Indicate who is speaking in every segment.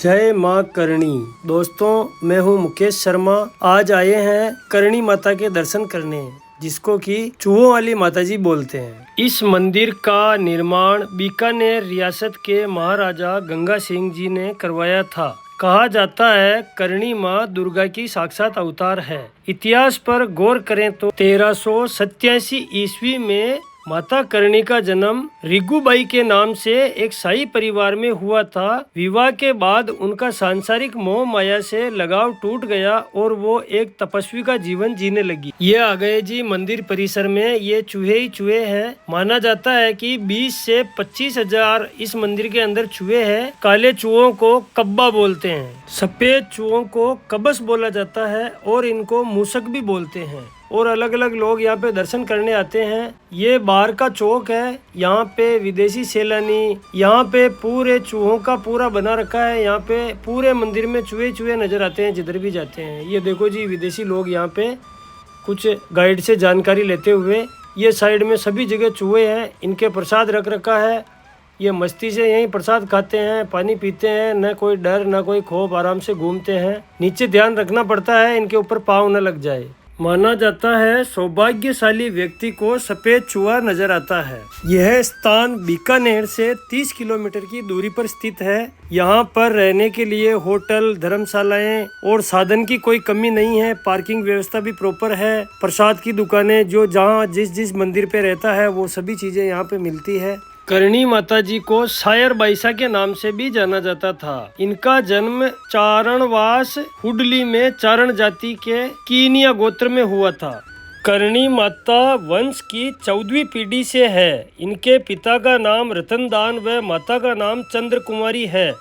Speaker 1: जय माँ करणी। दोस्तों, मैं हूँ मुकेश शर्मा। आज आए हैं करणी माता के दर्शन करने, जिसको कि चूहों वाली माता जी बोलते हैं। इस मंदिर का निर्माण बीकानेर रियासत के महाराजा गंगा सिंह जी ने करवाया था। कहा जाता है करणी माँ दुर्गा की साक्षात अवतार है। इतिहास पर गौर करें तो 1387 ईस्वी में माता करणी का जन्म रिगुबाई के नाम से एक शाही परिवार में हुआ था। विवाह के बाद उनका सांसारिक मोह माया से लगाव टूट गया और वो एक तपस्वी का जीवन जीने लगी। ये आ गए जी मंदिर परिसर में। ये चूहे ही चूहे हैं। माना जाता है कि 20 से 25 हजार इस मंदिर के अंदर चूहे हैं। काले चूहों को कब्बा बोलते हैं, सफेद चूहों को कबस बोला जाता है और इनको मूसक भी बोलते हैं। और अलग अलग लोग यहाँ पे दर्शन करने आते हैं। ये बाहर का चौक है। यहाँ पे विदेशी सैलानी यहाँ पे पूरे चूहों का पूरा बना रखा है। यहाँ पे पूरे मंदिर में चूहे चूहे नजर आते हैं जिधर भी जाते हैं। ये देखो जी, विदेशी लोग यहाँ पे कुछ गाइड से जानकारी लेते हुए। ये साइड में सभी जगह चूहे हैं। इनके प्रसाद रख रखा है। ये मस्ती से यहीं प्रसाद खाते हैं, पानी पीते हैं। न कोई डर न कोई खौफ, आराम से घूमते हैं। नीचे ध्यान रखना पड़ता है इनके ऊपर पाँव न लग जाए। माना जाता है सौभाग्यशाली व्यक्ति को सफेद चूहा नजर आता है। यह स्थान बीकानेर से 30 किलोमीटर की दूरी पर स्थित है। यहाँ पर रहने के लिए होटल, धर्मशालाएं और साधन की कोई कमी नहीं है। पार्किंग व्यवस्था भी प्रॉपर है। प्रसाद की दुकानें जो जहाँ जिस मंदिर पे रहता है वो सभी चीजें यहाँ पे मिलती है। करणी माता जी को शायर बाईसा के नाम से भी जाना जाता था। इनका जन्म चारणवास हुडली में चारण जाति के कीनिया गोत्र में हुआ था। करणी माता वंश की 14वीं पीढ़ी से है। इनके पिता का नाम रतनदान व माता का नाम चंद्र कुमारी है।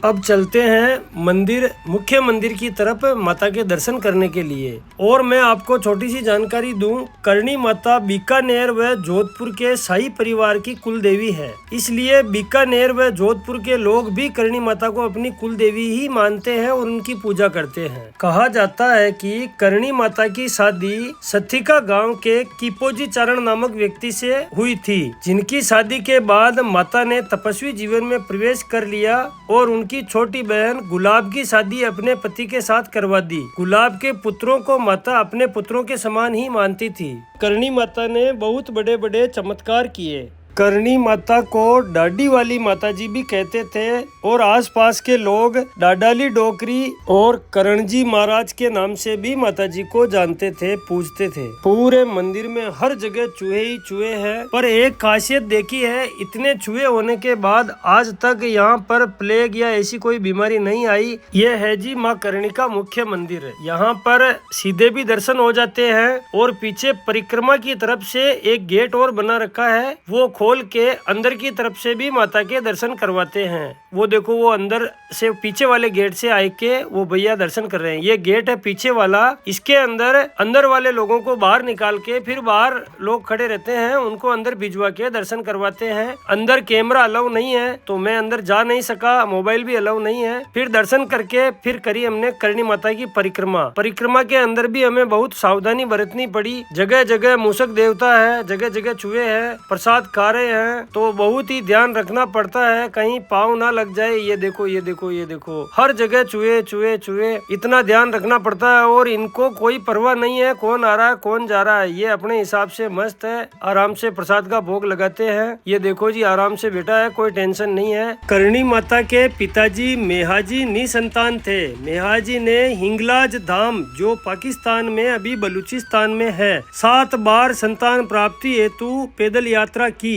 Speaker 1: अब चलते हैं मुख्य मंदिर की तरफ माता के दर्शन करने के लिए। और मैं आपको छोटी सी जानकारी दूं, करणी माता बीकानेर व जोधपुर के शाही परिवार की कुल देवी है। इसलिए बीकानेर व जोधपुर के लोग भी करणी माता को अपनी कुल देवी ही मानते हैं और उनकी पूजा करते हैं। कहा जाता है कि करणी माता की शादी सथिका गाँव के किपोजी चारण नामक व्यक्ति से हुई थी, जिनकी शादी के बाद माता ने तपस्वी जीवन में प्रवेश कर लिया और उनकी छोटी बहन गुलाब की शादी अपने पति के साथ करवा दी। गुलाब के पुत्रों को माता अपने पुत्रों के समान ही मानती थी। करणी माता ने बहुत बड़े बड़े चमत्कार किए। करणी माता को डाडी वाली माता जी भी कहते थे और आसपास के लोग डाडाली डोकरी और करणजी महाराज के नाम से भी माता जी को जानते थे, पूजते थे। पूरे मंदिर में हर जगह चूहे ही चूहे हैं। पर एक खासियत देखी है, इतने चूहे होने के बाद आज तक यहाँ पर प्लेग या ऐसी कोई बीमारी नहीं आई। ये है जी माँ करणी का मुख्य मंदिर। यहाँ पर सीधे भी दर्शन हो जाते हैं और पीछे परिक्रमा की तरफ से एक गेट और बना रखा है। वो खोल के अंदर की तरफ से भी माता के दर्शन करवाते हैं। वो देखो, वो अंदर से पीछे वाले गेट से आए के वो भैया दर्शन कर रहे हैं। ये गेट है पीछे वाला। इसके अंदर वाले लोगों को बाहर निकाल के फिर बाहर लोग खड़े रहते हैं, उनको अंदर भिजवा के दर्शन करवाते हैं। अंदर कैमरा अलाउ नहीं है तो मैं अंदर जा नहीं सका, मोबाइल भी अलाउ नहीं है। फिर दर्शन करके फिर करी हमने करणी माता की परिक्रमा के अंदर भी हमें बहुत सावधानी बरतनी पड़ी। जगह जगह मूसक देवता है, जगह जगह चूहे हैं, प्रसाद खा रहे हैं, तो बहुत ही ध्यान रखना पड़ता है कहीं पाँव ना लग जाए। ये देखो ये देखो ये देखो, हर जगह चूहे चूहे चूहे, इतना ध्यान रखना पड़ता है। और इनको कोई परवाह नहीं है कौन आ रहा है कौन जा रहा है। ये अपने हिसाब से मस्त है, आराम से प्रसाद का भोग लगाते हैं। ये देखो जी, आराम से बैठा है, कोई टेंशन नहीं है। करणी माता के पिताजी मेहाजी निसंतान थे। मेहाजी ने हिंगलाज धाम, जो पाकिस्तान में अभी बलूचिस्तान में है, 7 बार संतान प्राप्ति हेतु पैदल यात्रा की।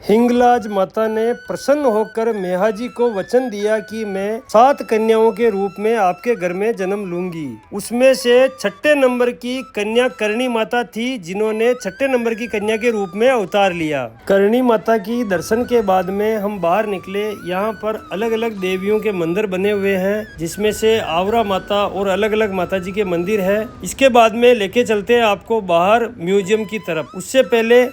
Speaker 1: हिंगलाज माता ने प्रसन्न होकर मेहाजी को वचन दिया कि मैं 7 कन्याओं के रूप में आपके घर में जन्म लूंगी। उसमें से 6ठे नंबर की कन्या करणी माता थी, जिन्होंने 6ठे नंबर की कन्या के रूप में अवतार लिया। करणी माता की दर्शन के बाद में हम बाहर निकले। यहाँ पर अलग अलग देवियों के मंदिर बने हुए हैं, जिसमें से आवरा माता और अलग अलग माता जी के मंदिर है। इसके बाद में लेके चलते हैं आपको बाहर म्यूजियम की तरफ। उससे पहले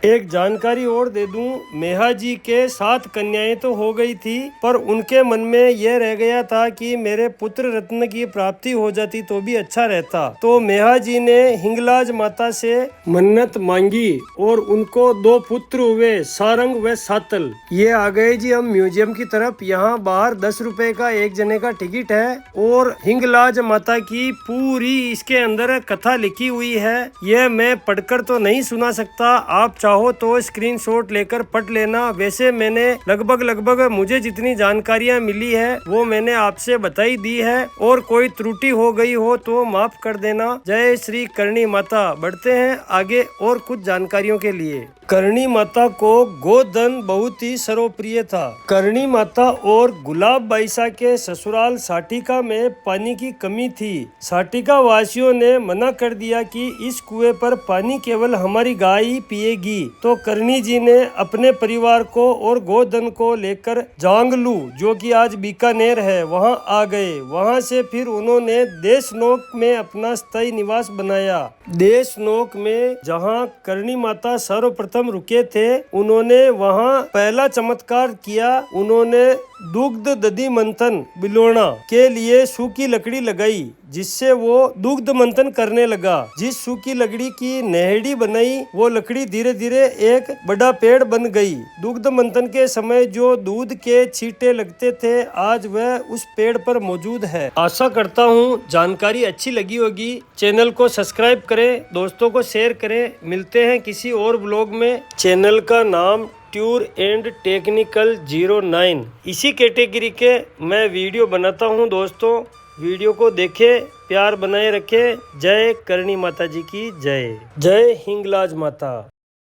Speaker 1: एक जानकारी और दे दूं, मेहा जी के 7 कन्याएं तो हो गई थी, पर उनके मन में यह रह गया था कि मेरे पुत्र रत्न की प्राप्ति हो जाती तो भी अच्छा रहता। तो मेहा जी ने हिंगलाज माता से मन्नत मांगी और उनको 2 पुत्र हुए, सारंग व सातल। ये आ गए जी हम म्यूजियम की तरफ। यहाँ बाहर 10 रुपए का एक जने का टिकट है और हिंगलाज माता की पूरी इसके अंदर कथा लिखी हुई है। यह मैं पढ़कर तो नहीं सुना सकता, आप चाहो तो स्क्रीनशॉट लेकर पढ़ लेना। वैसे मैंने लगभग मुझे जितनी जानकारियां मिली है वो मैंने आपसे बताई दी है, और कोई त्रुटि हो गई हो तो माफ कर देना। जय श्री करणी माता। बढ़ते हैं आगे और कुछ जानकारियों के लिए। करणी माता को गोधन बहुत ही सर्वप्रिय था। करणी माता और गुलाब बाईसा के ससुराल साटिका में पानी की कमी थी। साटिका वासियों ने मना कर दिया कि इस कुएं पर पानी केवल हमारी गाय ही पिएगी। तो करणी जी ने अपने परिवार को और गोधन को लेकर जांगलू, जो कि आज बीकानेर है, वहां आ गए। वहां से फिर उन्होंने देशनोक में अपना स्थायी निवास बनाया। देशनोक में जहां करणी माता सर्वप्रथम रुके थे, उन्होंने वहां पहला चमत्कार किया। उन्होंने दुग्ध दधि मंथन बिलोना के लिए सूखी लकड़ी लगाई, जिससे वो दुग्ध मंथन करने लगा। जिस सूखी लकड़ी की नहेड़ी बनाई, वो लकड़ी धीरे धीरे एक बड़ा पेड़ बन गई। दुग्ध मंथन के समय जो दूध के छींटे लगते थे, आज वह उस पेड़ पर मौजूद है। आशा करता हूँ जानकारी अच्छी लगी होगी। चैनल को सब्सक्राइब करें, दोस्तों को शेयर करें। मिलते हैं किसी और ब्लॉग में। चैनल का नाम टूर एंड टेक्निकल 09। इसी कैटेगरी के मैं वीडियो बनाता हूं दोस्तों। वीडियो को देखें, प्यार बनाए रखें। जय करणी माता जी की जय। जय हिंगलाज माता।